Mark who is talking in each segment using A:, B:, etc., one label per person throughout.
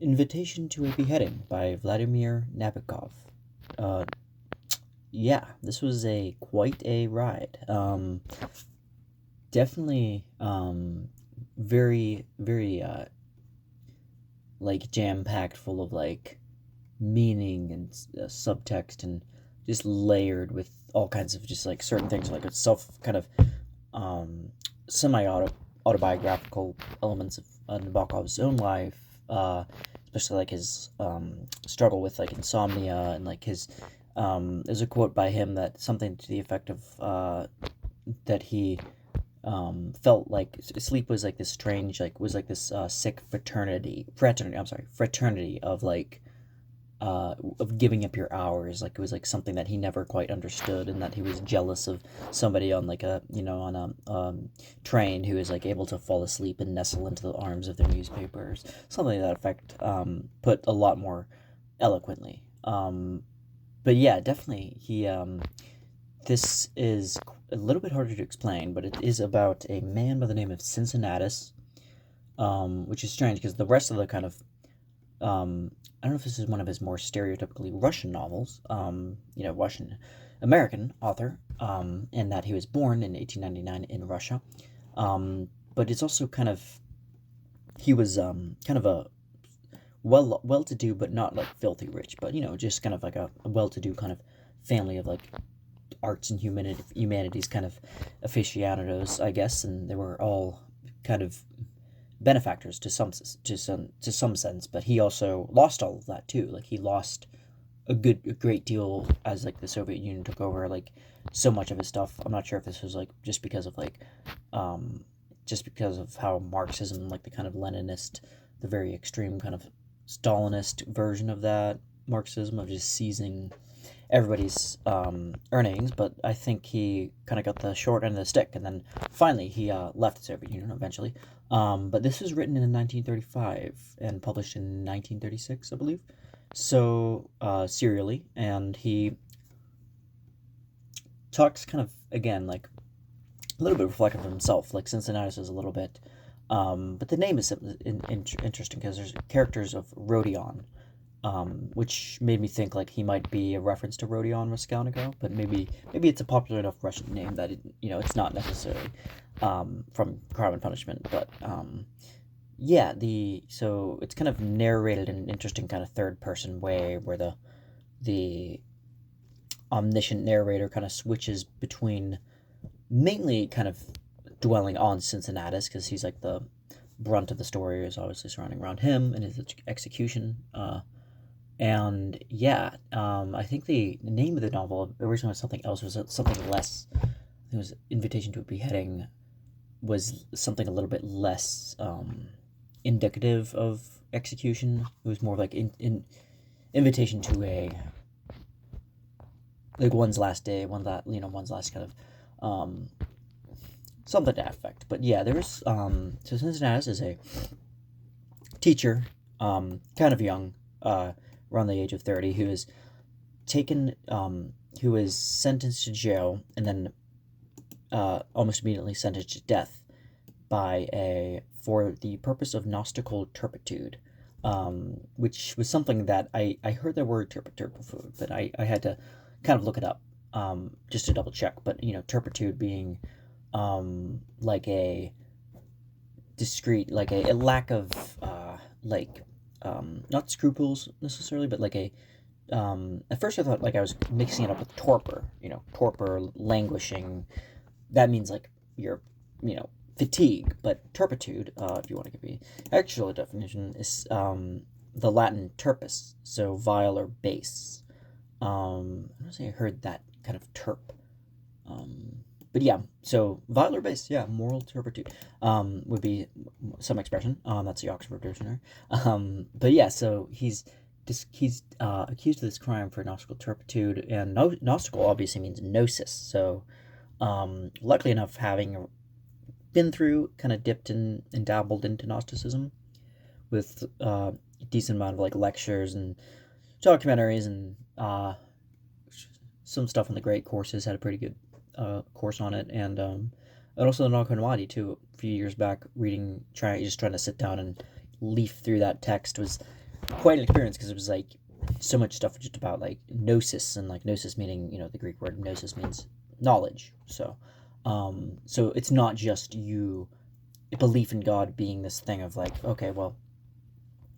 A: Invitation to a Beheading by Vladimir Nabokov. Uh, yeah, this was a quite a ride. Definitely, very, very, like jam packed, full of like meaning and subtext, and just layered with all kinds of just like certain things, like it's self kind of um, semi autobiographical elements of Nabokov's own life, especially like his struggle with like insomnia and like his. There's a quote by him that something to the effect of that he felt like sleep was like this strange, like was like this sick fraternity of like of giving up your hours. Like it was like something that he never quite understood, and that he was jealous of somebody on like a on a train who is like able to fall asleep and nestle into the arms of their newspapers, something to that effect, put a lot more eloquently. But yeah, definitely he this is a little bit harder to explain, but it is about a man by the name of Cincinnatus, which is strange because the rest of the kind of I don't know if this is one of his more stereotypically Russian novels, Russian American author, in that he was born in 1899 in Russia. But it's also kind of, he was kind of a well to do, but not like filthy rich, but just kind of like a well to do kind of family of like arts and humanities kind of aficionados, I guess, and they were all kind of benefactors to some sense, but he also lost all of that too. Like he lost a great deal as like the Soviet Union took over like so much of his stuff. I'm not sure if this was like um just because of how Marxism, like the kind of Leninist, the very extreme kind of Stalinist version of that Marxism of just seizing everybody's earnings, but I think he kind of got the short end of the stick, and then finally he left the Soviet Union eventually. But this was written in 1935 and published in 1936, I believe. So serially, and he talks kind of again like a little bit reflective of himself. Like Cincinnatus is a little bit, but the name is interesting because there's characters of Rodion, which made me think like he might be a reference to Rodion Raskolnikov, but maybe it's a popular enough Russian name that it's not necessarily from Crime and Punishment, but yeah, the so it's kind of narrated in an interesting kind of third person way, where the omniscient narrator kind of switches between mainly kind of dwelling on Cincinnatus because he's like the brunt of the story is obviously surrounding around him and his execution. And yeah, I think the name of the novel originally was something else. Was something less. It was Invitation to a Beheading. Was something a little bit less indicative of execution. It was more like in invitation to a like one's last day, one's last kind of something to that effect. But yeah, there's so Cincinnati is a teacher, kind of young, around the age of 30, who is taken, who is sentenced to jail and then almost immediately sentenced to death for the purpose of Gnostical turpitude, which was something that I heard the word turpitude before, but I had to kind of look it up, just to double check. But turpitude being like a discreet, like a lack of like not scruples necessarily, but like a at first I thought like I was mixing it up with torpor. Torpor, languishing. That means like you're fatigue, but turpitude, if you want to give me actual definition, is the Latin turpus, so vile or base. I don't say I heard that kind of terp. But yeah, so vile or base, yeah, moral turpitude, would be some expression. That's the Oxford Dictionary. But yeah, so he's accused of this crime for Gnostical turpitude, and Gnostical obviously means gnosis. So, luckily enough, having been through, kind of dipped in and dabbled into Gnosticism with a decent amount of like lectures and documentaries and some stuff on the great courses. Had a pretty good course on it, and also the Nag too. A few years back, trying to sit down and leaf through that text was quite an experience because it was like so much stuff just about like gnosis, and like gnosis meaning, the Greek word gnosis means knowledge. So it's not just you belief in God being this thing of like, okay, well,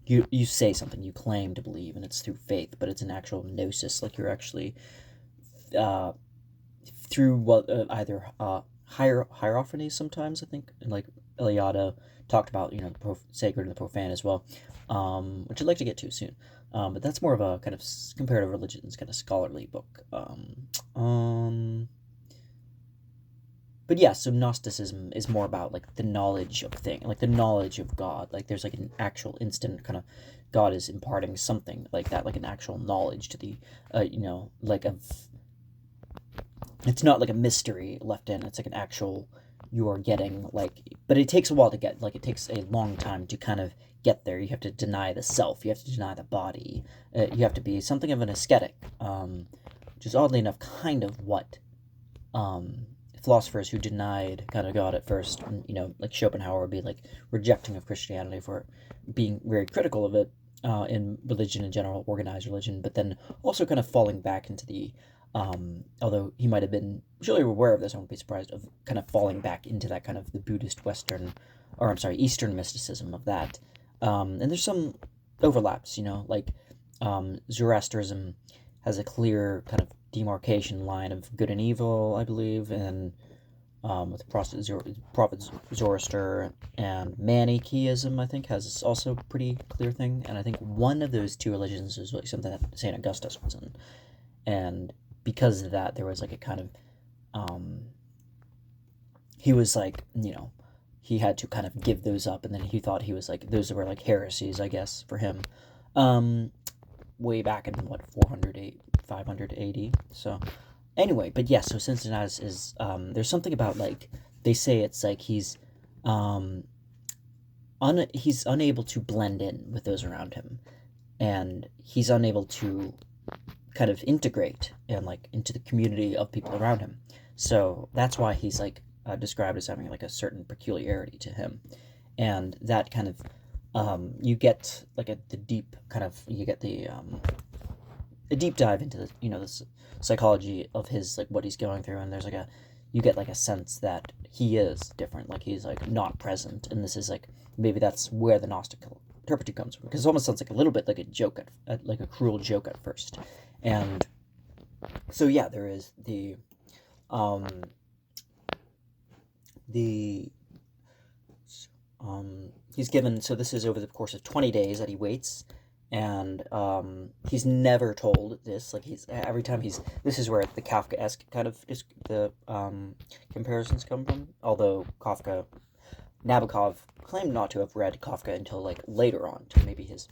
A: you say something, you claim to believe, and it's through faith, but it's an actual gnosis, like you're actually uh, through what either hierophanies sometimes, I think, and like Eliade talked about, the sacred and the profane as well, which I'd like to get to soon. But that's more of a kind of comparative religions kind of scholarly book. But yeah, so Gnosticism is more about like the knowledge of thing, like the knowledge of God. Like there's like an actual instant kind of God is imparting something like that, like an actual knowledge to the, like of. It's not like a mystery left in. It's like an actual you are getting like, but it takes a while to get. Like it takes a long time to kind of get there. You have to deny the self. You have to deny the body. You have to be something of an ascetic, which is oddly enough kind of what. Philosophers who denied kind of God at first, like Schopenhauer would be like rejecting of Christianity for being very critical of it in religion in general, organized religion, but then also kind of falling back into the, although he might have been surely aware of this, I won't be surprised, of kind of falling back into that kind of the Buddhist Western, or I'm sorry, Eastern mysticism of that. And there's some overlaps, like Zoroastrianism has a clear kind of demarcation line of good and evil, I believe, and with Prophet Zoroaster, and Manichaeism, I think, has also a pretty clear thing. And I think one of those two religions is like something that St. Augustus was in. And because of that, there was like a kind of, he was like, he had to kind of give those up, and then he thought he was like, those were like heresies, I guess, for him. Way back in what 500 AD. So anyway, but yeah, so Cincinnatus is there's something about like they say it's like he's unable to blend in with those around him, and he's unable to kind of integrate and like into the community of people around him. So that's why he's like described as having like a certain peculiarity to him, and that kind of you get like the deep kind of you get the a deep dive into the the psychology of his like what he's going through, and there's like you get like a sense that he is different, like he's like not present, and this is like maybe that's where the Gnostic turpitude comes from, because it almost sounds like a little bit like a joke at like a cruel joke at first. And so yeah, there is um the he's given, so this is over the course of 20 days that he waits, and he's never told this, like he's every time this is where the Kafkaesque kind of the comparisons come from, although Nabokov claimed not to have read Kafka until like later on, to maybe his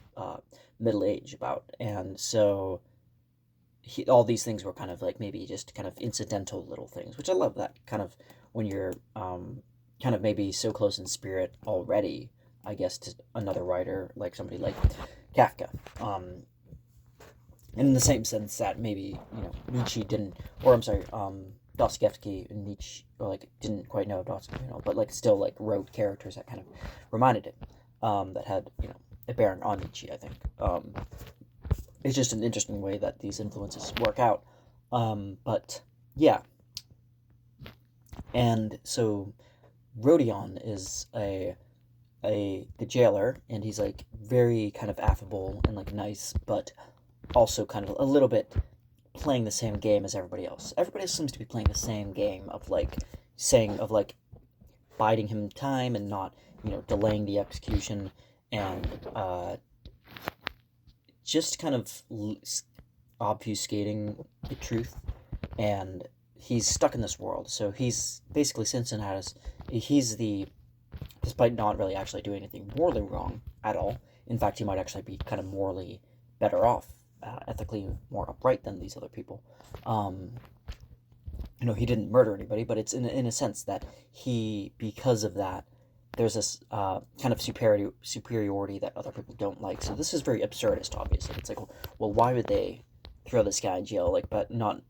A: middle age about, and so all these things were kind of like maybe just kind of incidental little things, which I love that kind of when you're kind of maybe so close in spirit already, I guess, to another writer, like somebody like Kafka. And in the same sense that maybe, Nietzsche didn't, or I'm sorry, Dostoevsky and Nietzsche, or like didn't quite know Dostoevsky, but like still like wrote characters that kind of reminded him, that had, a bearing on Nietzsche, I think. It's just an interesting way that these influences work out. But yeah. And so Rodion is the jailer, and he's like very kind of affable and like nice, but also kind of a little bit playing the same game as everybody else. Everybody else seems to be playing the same game of like biding him time and not delaying the execution, and just kind of obfuscating the truth. And he's stuck in this world, so he's basically Cincinnatus. He's despite not really actually doing anything morally wrong at all. In fact, he might actually be kind of morally better off, ethically more upright than these other people. He didn't murder anybody, but it's in a sense that because of that, there's this kind of superiority that other people don't like. So this is very absurdist, obviously. It's like, well, why would they throw this guy in jail, like, but none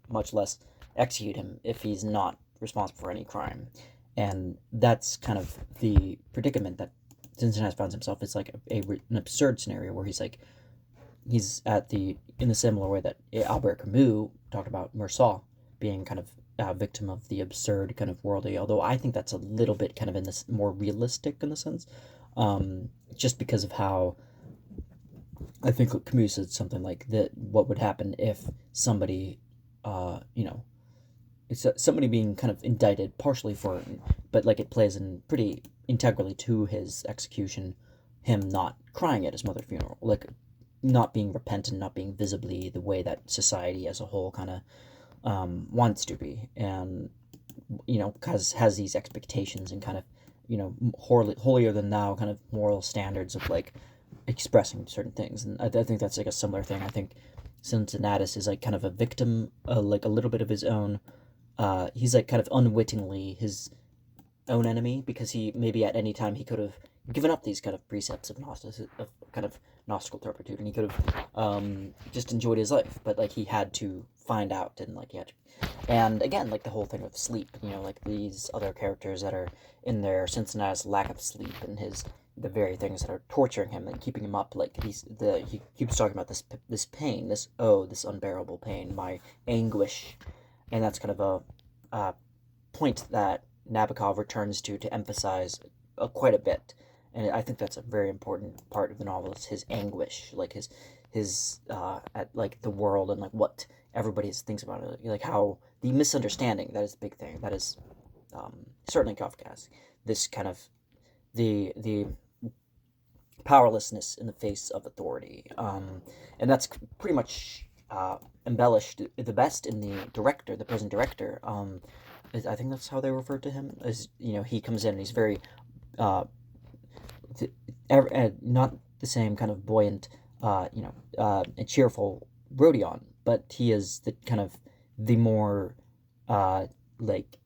A: much less execute him if he's not responsible for any crime? And that's kind of the predicament that Cincinnatus finds himself, it's like an absurd scenario where he's in the similar way that Albert Camus talked about Meursault being kind of a victim of the absurd kind of worldly. Although I think that's a little bit kind of in this more realistic in the sense, just because of how I think Camus said something like that. What would happen if somebody, you know, it's somebody being kind of indicted partially for, but like it plays in pretty integrally to his execution, him not crying at his mother's funeral, like not being repentant, not being visibly the way that society as a whole kind of wants to be, and because has these expectations and kind of holier than thou kind of moral standards of like expressing certain things, and I think that's like a similar thing. I think Cincinnatus is like kind of a victim, like a little bit of his own. He's like kind of unwittingly his own enemy, because he maybe at any time he could have given up these kind of precepts of kind of Gnostical turpitude, and he could have just enjoyed his life, but like he had to find out, and like he had to, and again, like the whole thing of sleep, like these other characters that are in there, Cincinnatus' lack of sleep and the very things that are torturing him and keeping him up, like he keeps talking about this pain, this unbearable pain, my anguish, and that's kind of a point that Nabokov returns to emphasize quite a bit, and I think that's a very important part of the novel. Is his anguish, like his at like the world and like what everybody thinks about it, like how the misunderstanding, that is a big thing. That is certainly Kafkaesque. This kind of the powerlessness in the face of authority, and that's pretty much embellished the best in the prison director. I think that's how they refer to him. As he comes in and he's very not the same kind of buoyant, and cheerful Rodion, but he is the kind of the more like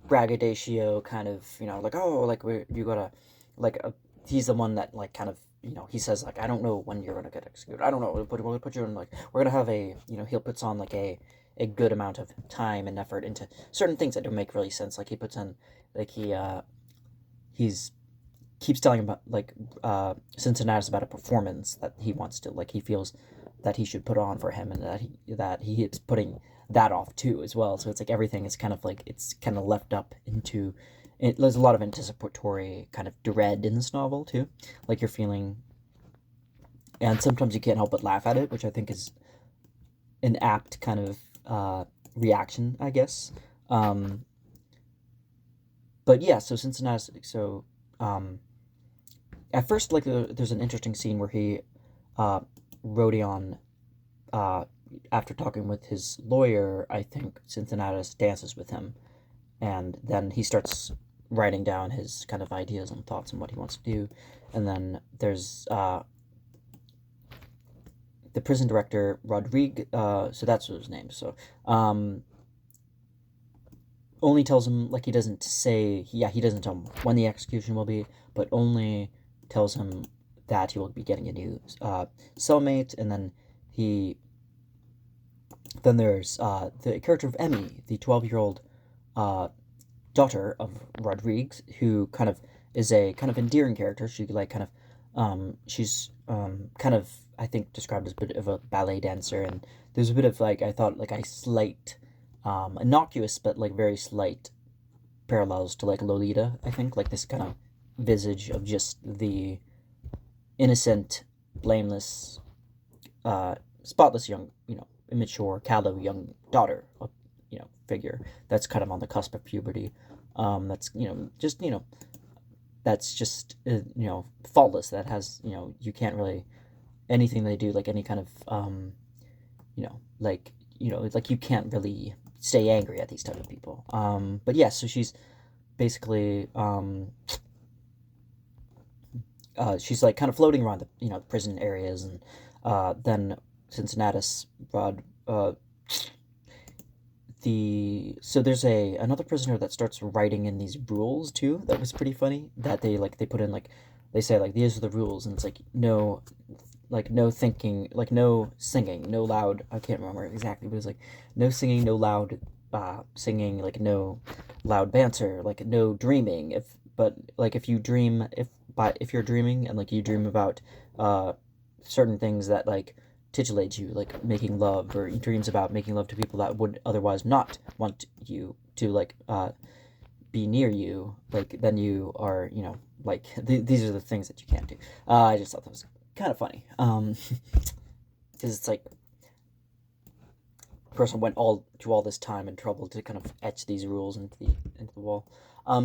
A: braggadocio kind of, like, oh, like you gotta like he's the one that like kind of, he says like, I don't know when you're gonna get executed. I don't know. We're gonna put you in, like, we're gonna have he puts on like a good amount of time and effort into certain things that don't make really sense. Like he puts in, like he's keeps telling about like Cincinnatus about a performance that he wants to, like, he feels that he should put on for him, and that he is putting that off too as well. So it's like everything is kind of like, it's kind of left up into it. There's a lot of anticipatory kind of dread in this novel too, like you're feeling, and sometimes you can't help but laugh at it, which I think is an apt kind of reaction, I guess. But yeah, so Cincinnatus, at first, like, there's an interesting scene where Rodion, after talking with his lawyer, I think Cincinnatus dances with him, and then he starts writing down his kind of ideas and thoughts and what he wants to do, and then there's the prison director, Rodrigue, so that's his name, so, only tells him, like, he doesn't tell him when the execution will be, but only tells him that he will be getting a new cellmate, and then there's the character of Emmy, the 12-year-old daughter of Rodriguez, who kind of is a kind of endearing character. She like kind of she's kind of, I think, described as a bit of a ballet dancer, and there's a bit of, like, I thought, like, a slight innocuous but like very slight parallels to like Lolita, I think, like this kind of visage of just the innocent, blameless, spotless young, immature, callow young daughter, figure that's kind of on the cusp of puberty. That's just that's just faultless. That has you can't really, anything they do, like any kind of it's like you can't really stay angry at these type of people. But yeah, so she's basically she's like kind of floating around the prison areas, and then Cincinnatus so there's another prisoner that starts writing in these rules too. That was pretty funny, that they put in, like, they say, like, these are the rules, and it's like no thinking, like no singing, no loud, I can't remember exactly, but it's like no singing, no loud singing, like no loud banter, like no dreaming. If but like if you dream, if you're dreaming and like you dream about certain things that like titillate you, like making love, or dreams about making love to people that would otherwise not want you to like be near you, like then you are, like these are the things that you can't do. I just thought that was kind of funny, because it's like the person went through all this time and trouble to kind of etch these rules into the wall.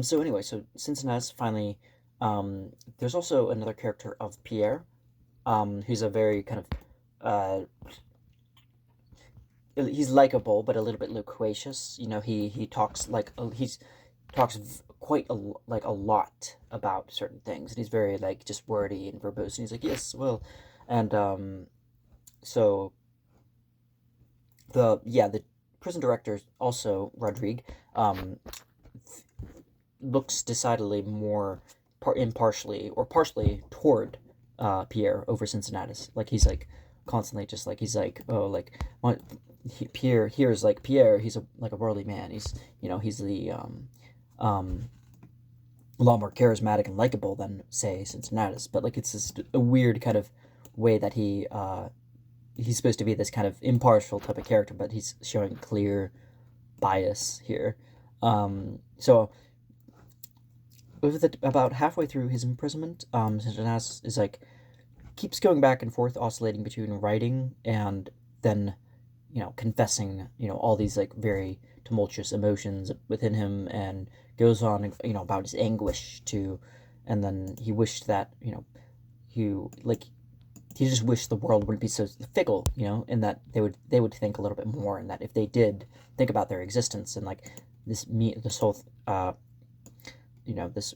A: So anyway, so Cincinnatus finally, there's also another character of Pierre, who's a very kind of he's likable but a little bit loquacious. He talks like he's talks quite like a lot about certain things, and he's very like just wordy and verbose. And he's like, yes, well, and so the prison director also Rodrigue looks decidedly more impartially or partially toward Pierre over Cincinnatus. Like he's like constantly just like he's like, oh, like Pierre here's like Pierre, he's like a worldly man. He's the a lot more charismatic and likable than say Cincinnatus, but like it's just a weird kind of way that he's supposed to be this kind of impartial type of character, but he's showing clear bias here. So about halfway through his imprisonment, Cincinnatus is like keeps going back and forth, oscillating between writing and then confessing all these like very tumultuous emotions within him, and goes on about his anguish too, and then he wished that he just wished the world wouldn't be so fickle, and that they would think a little bit more, and that if they did think about their existence and like this whole this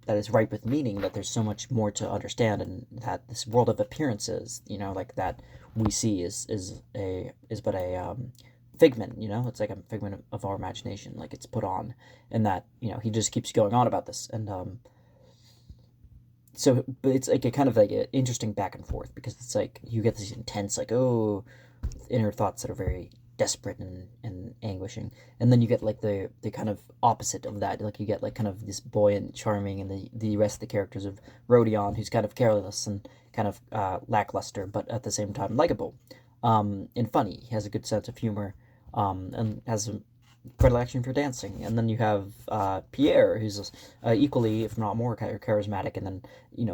A: that is ripe with meaning, that there's so much more to understand, and that this world of appearances, like that we see is but a figment, it's like a figment of our imagination, like it's put on, and that he just keeps going on about this, and so but it's like a kind of like an interesting back and forth, because it's like you get these intense like inner thoughts that are very desperate and anguishing, and then you get like the kind of opposite of that, like you get like kind of this buoyant, charming, and the rest of the characters of Rodion, who's kind of careless and kind of lackluster, but at the same time likable, and funny. He has a good sense of humor, and has a predilection for dancing. And then you have Pierre, who's equally, if not more, kind of charismatic, and then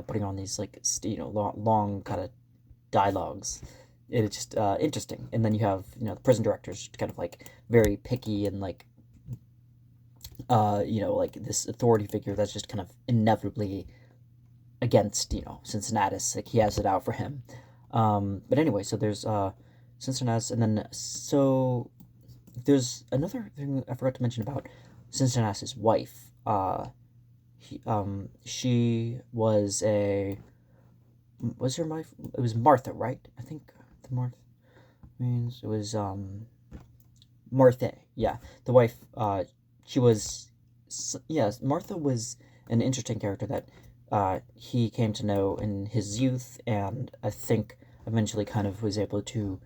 A: putting on these like long kind of dialogues. It's just interesting. And then you have the prison directors, kind of like very picky and like like this authority figure that's just kind of inevitably against Cincinnatus. Like he has it out for him. But anyway, so there's Cincinnatus, and then so there's another thing I forgot to mention about Cincinnatus' wife. She was her wife? It was Martha, right? I think the Martha means it was Martha. Yeah, the wife. She was. Yes, Martha was an interesting character that he came to know in his youth, and I think eventually kind of was able to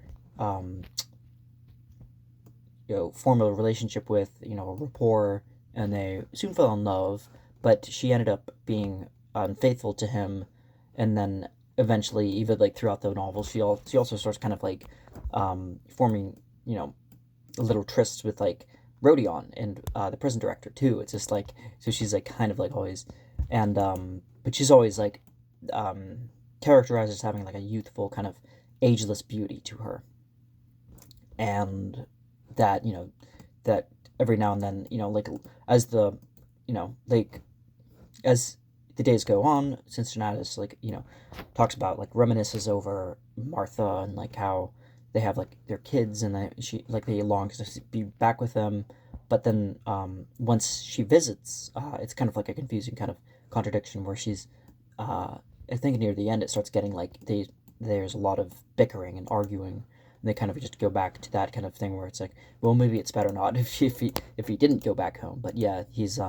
A: form a relationship with, a rapport, and they soon fell in love, but she ended up being unfaithful to him, and then eventually, even like throughout the novel, she also starts kind of like forming, little trysts with like Rodion and the prison director too. It's just like, so she's like kind of like always, and but she's always like characterized as having like a youthful kind of ageless beauty to her, and that that every now and then like as the like as the days go on, Cincinnatus like talks about like reminisces over Martha, and like how they have like their kids, and they long to be back with them, but then once she visits, it's kind of like a confusing kind of contradiction where she's I think near the end it starts getting like there's a lot of bickering and arguing, and they kind of just go back to that kind of thing where it's like, well, maybe it's better not if he didn't go back home. But yeah, he's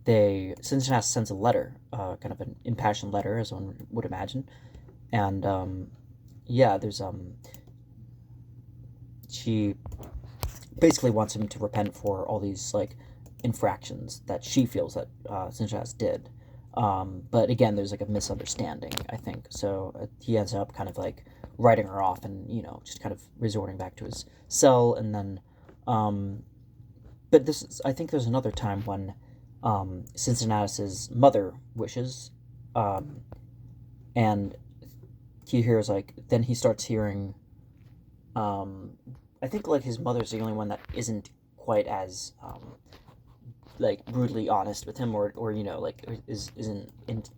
A: Cincinnatus sends a letter, kind of an impassioned letter, as one would imagine, and yeah, there's she basically wants him to repent for all these like infractions that she feels that Sinchas did. But again, there's like a misunderstanding, I think. So he ends up kind of like writing her off and, just kind of resorting back to his cell. And then, but I think there's another time when Cincinnatus's mother wishes, and he hears like, then he starts hearing, I think like his mother's the only one that isn't quite as, like brutally honest with him, or like isn't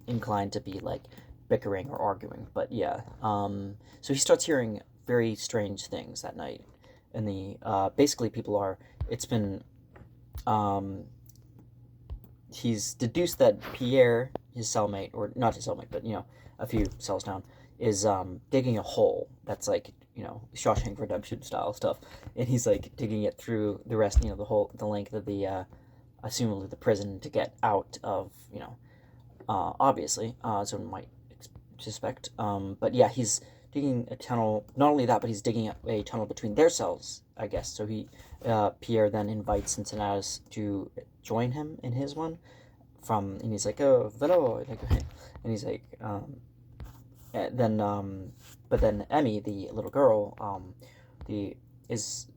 A: inclined to be like bickering or arguing. But yeah, so he starts hearing very strange things that night, and the basically people are, it's been, he's deduced that Pierre, his cellmate, or not his cellmate, but a few cells down, is digging a hole that's like, Shawshank Redemption style stuff, and he's like digging it through the rest, the length of the assumably the prison, to get out of, obviously, someone might suspect. But yeah, he's digging a tunnel. Not only that, but he's digging a tunnel between their cells, I guess. So Pierre then invites Cincinnatus to join him in his one. And he's like, oh, hello, like, and he's like, but then Emmy, the little girl, is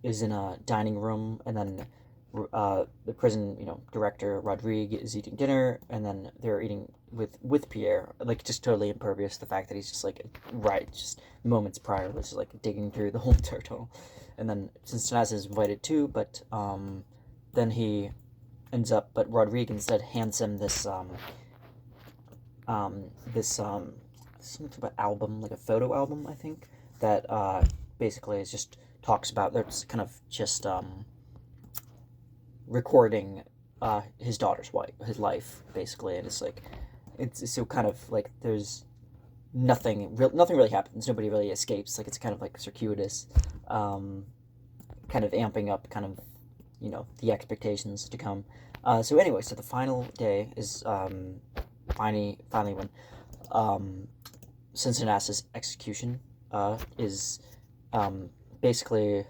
A: in a dining room, and then the prison, director Rodrigue is eating dinner, and then they're eating with Pierre, like just totally impervious to the fact that he's just like, right, just moments prior was just like digging through the whole turtle. And then Cincinnati is invited too, but then he ends up, but Rodrigue instead hands him this something about album, like a photo album, I think, that basically is just talks about, that's kind of just recording his daughter's his life, basically. And it's like, it's so kind of like, there's nothing really happens, nobody really escapes, like it's kind of like circuitous, kind of amping up kind of, the expectations to come. So anyway, so the final day is finally when Cincinnatus' execution is basically,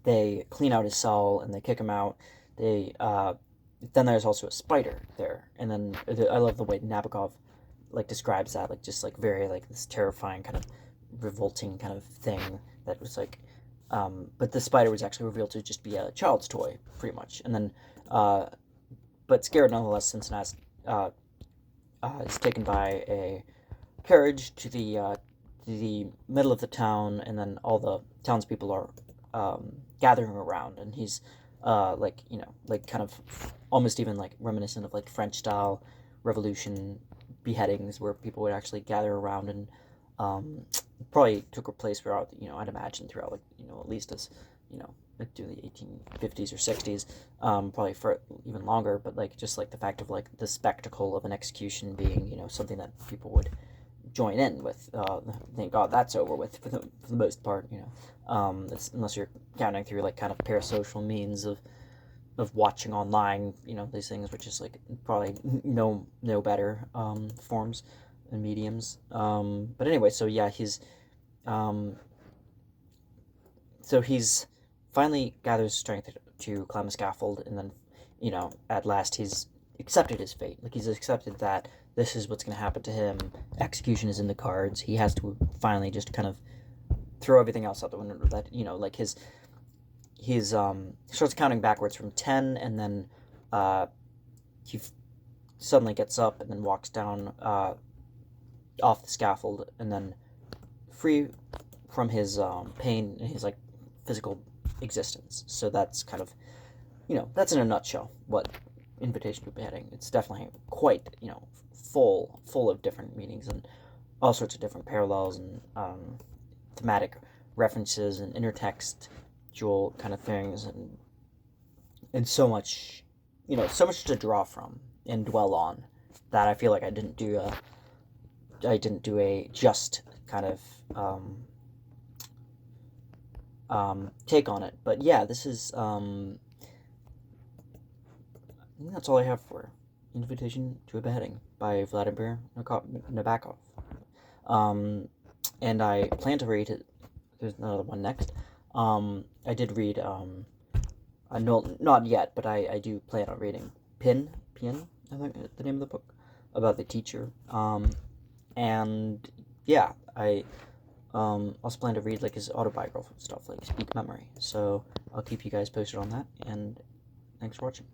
A: they clean out his cell and they kick him out. They then there's also a spider there, and then I love the way Nabokov like describes that, like just like very like this terrifying kind of revolting kind of thing that was like, but the spider was actually revealed to just be a child's toy, pretty much. And then but scared nonetheless, Cincinnati is taken by a carriage to the middle of the town, and then all the townspeople are gathering around, and he's like, like kind of almost even like reminiscent of like French style revolution beheadings, where people would actually gather around, and probably took place throughout, I'd imagine throughout, like, at least as, like during the 1850s or 60s, probably for even longer. But like just like the fact of like the spectacle of an execution being, something that people would join in with. Thank God that's over with for the most part, unless you're counting through like kind of parasocial means of watching online, these things, which is like probably no better forms and mediums. But anyway, so yeah, he's finally gathers strength to climb a scaffold, and then, at last he's accepted his fate. Like, he's accepted that this is what's going to happen to him. Execution is in the cards. He has to finally just kind of throw everything else out the window. That, like his starts counting backwards from 10, and then he suddenly gets up and then walks down off the scaffold, and then free from his pain and his like physical existence. So that's kind of, that's in a nutshell what Invitation to Beheading. It's definitely quite, full of different meanings and all sorts of different parallels and thematic references and intertextual kind of things, and so much, so much to draw from and dwell on, that I feel like I didn't do a just kind of take on it. But yeah, this is I think that's all I have for Invitation to a Beheading by Vladimir Nabokov. And I plan to read it. There's another one next. I did read No, not yet, but I do plan on reading Pin, I think the name of the book, about the teacher. And yeah, I also plan to read like his autobiographical stuff, like Speak Memory. So I'll keep you guys posted on that, and thanks for watching.